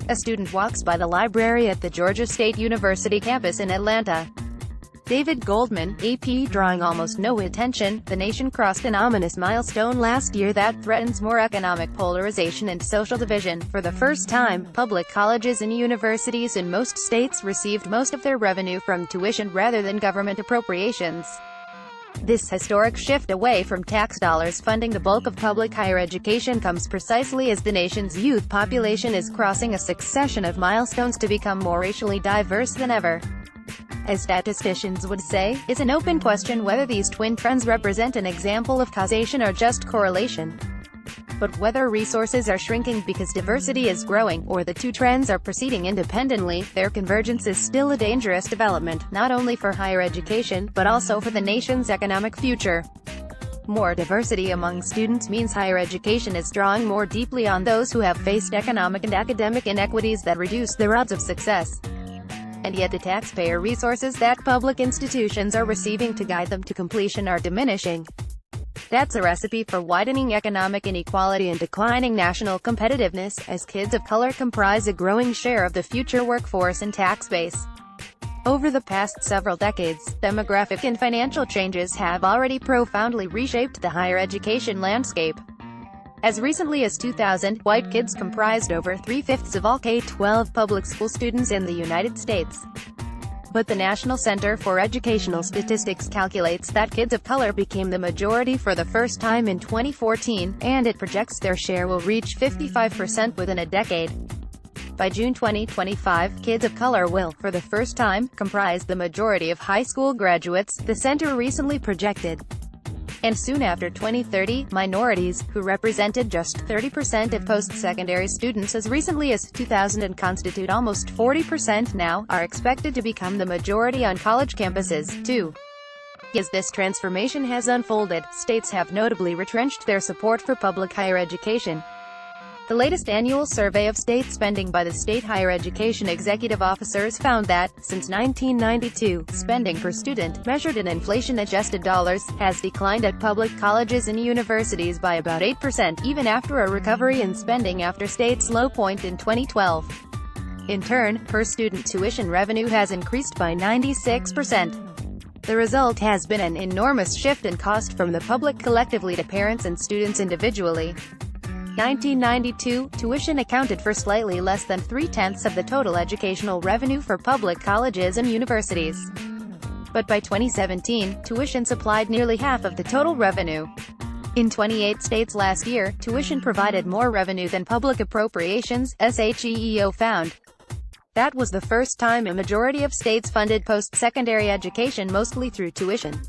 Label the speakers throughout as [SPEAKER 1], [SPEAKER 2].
[SPEAKER 1] A student walks by the library at the Georgia State University campus in Atlanta. David Goldman, AP, drawing almost no attention. The nation crossed an ominous milestone last year that threatens more economic polarization and social division. For the first time, public colleges and universities in most states received most of their revenue from tuition rather than government appropriations. This historic shift away from tax dollars funding the bulk of public higher education comes precisely as the nation's youth population is crossing a succession of milestones to become more racially diverse than ever. As statisticians would say, it's an open question whether these twin trends represent an example of causation or just correlation. But whether resources are shrinking because diversity is growing, or the two trends are proceeding independently, their convergence is still a dangerous development, not only for higher education, but also for the nation's economic future. More diversity among students means higher education is drawing more deeply on those who have faced economic and academic inequities that reduce their odds of success. And yet the taxpayer resources that public institutions are receiving to guide them to completion are diminishing. That's a recipe for widening economic inequality and declining national competitiveness, as kids of color comprise a growing share of the future workforce and tax base. Over the past several decades, demographic and financial changes have already profoundly reshaped the higher education landscape. As recently as 2000, white kids comprised over 3/5 of all K-12 public school students in the United States. But the National Center for Educational Statistics calculates that kids of color became the majority for the first time in 2014, and it projects their share will reach 55% within a decade. By June 2025, kids of color will, for the first time, comprise the majority of high school graduates, the center recently projected. And soon after 2030, minorities, who represented just 30% of post-secondary students as recently as 2000 and constitute almost 40% now, are expected to become the majority on college campuses, too. As this transformation has unfolded, states have notably retrenched their support for public higher education. The latest annual survey of state spending by the state higher education executive officers found that, since 1992, spending per student, measured in inflation-adjusted dollars, has declined at public colleges and universities by about 8%, even after a recovery in spending after state's low point in 2012. In turn, per-student tuition revenue has increased by 96%. The result has been an enormous shift in cost from the public collectively to parents and students individually. 1992, tuition accounted for slightly less than 3/10 of the total educational revenue for public colleges and universities. But by 2017, tuition supplied nearly half of the total revenue. In 28 states last year, tuition provided more revenue than public appropriations, SHEEO found. That was the first time a majority of states funded post-secondary education mostly through tuition.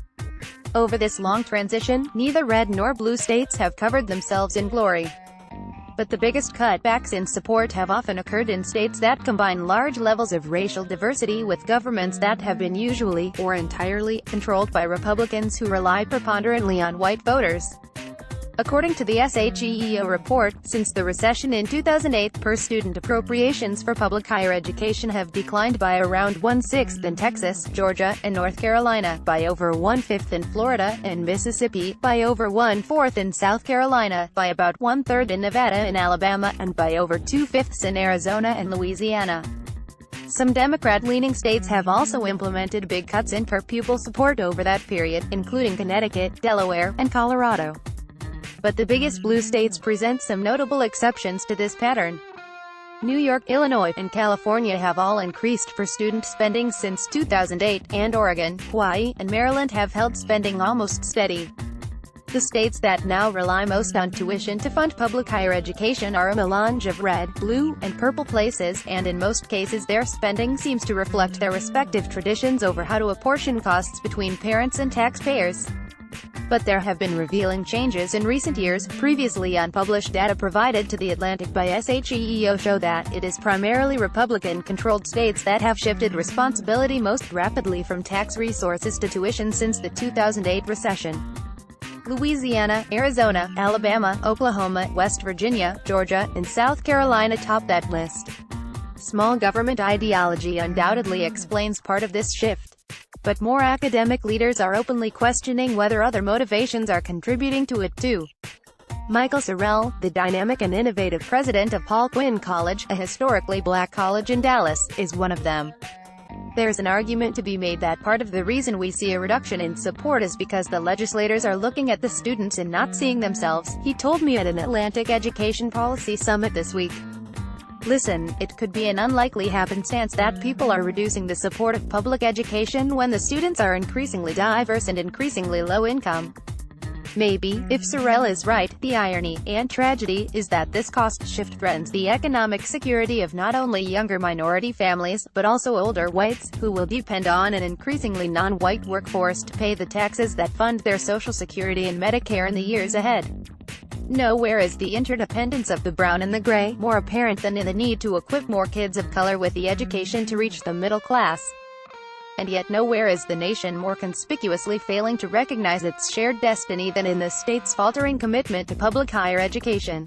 [SPEAKER 1] Over this long transition, neither red nor blue states have covered themselves in glory. But the biggest cutbacks in support have often occurred in states that combine large levels of racial diversity with governments that have been usually, or entirely, controlled by Republicans who rely preponderantly on white voters. According to the SHEEO report, since the recession in 2008, per-student appropriations for public higher education have declined by around 1/6 in Texas, Georgia, and North Carolina, by over 1/5 in Florida and Mississippi, by over 1/4 in South Carolina, by about 1/3 in Nevada and Alabama, and by over 2/5 in Arizona and Louisiana. Some Democrat-leaning states have also implemented big cuts in per-pupil support over that period, including Connecticut, Delaware, and Colorado. But the biggest blue states present some notable exceptions to this pattern. New York, Illinois, and California have all increased per-student spending since 2008, and Oregon, Hawaii, and Maryland have held spending almost steady. The states that now rely most on tuition to fund public higher education are a melange of red, blue, and purple places, and in most cases their spending seems to reflect their respective traditions over how to apportion costs between parents and taxpayers. But there have been revealing changes in recent years. Previously unpublished data provided to The Atlantic by SHEEO show that it is primarily Republican-controlled states that have shifted responsibility most rapidly from tax resources to tuition since the 2008 recession. Louisiana, Arizona, Alabama, Oklahoma, West Virginia, Georgia, and South Carolina top that list. Small government ideology undoubtedly explains part of this shift. But more academic leaders are openly questioning whether other motivations are contributing to it too. Michael Sorrell, the dynamic and innovative president of Paul Quinn College, a historically black college in Dallas, is one of them. There's an argument to be made that part of the reason we see a reduction in support is because the legislators are looking at the students and not seeing themselves, he told me at an Atlantic Education Policy Summit this week. Listen, it could be an unlikely happenstance that people are reducing the support of public education when the students are increasingly diverse and increasingly low income. Maybe, if Sorrell is right, the irony, and tragedy, is that this cost shift threatens the economic security of not only younger minority families, but also older whites, who will depend on an increasingly non-white workforce to pay the taxes that fund their Social Security and Medicare in the years ahead. Nowhere is the interdependence of the brown and the gray more apparent than in the need to equip more kids of color with the education to reach the middle class. And yet nowhere is the nation more conspicuously failing to recognize its shared destiny than in the state's faltering commitment to public higher education.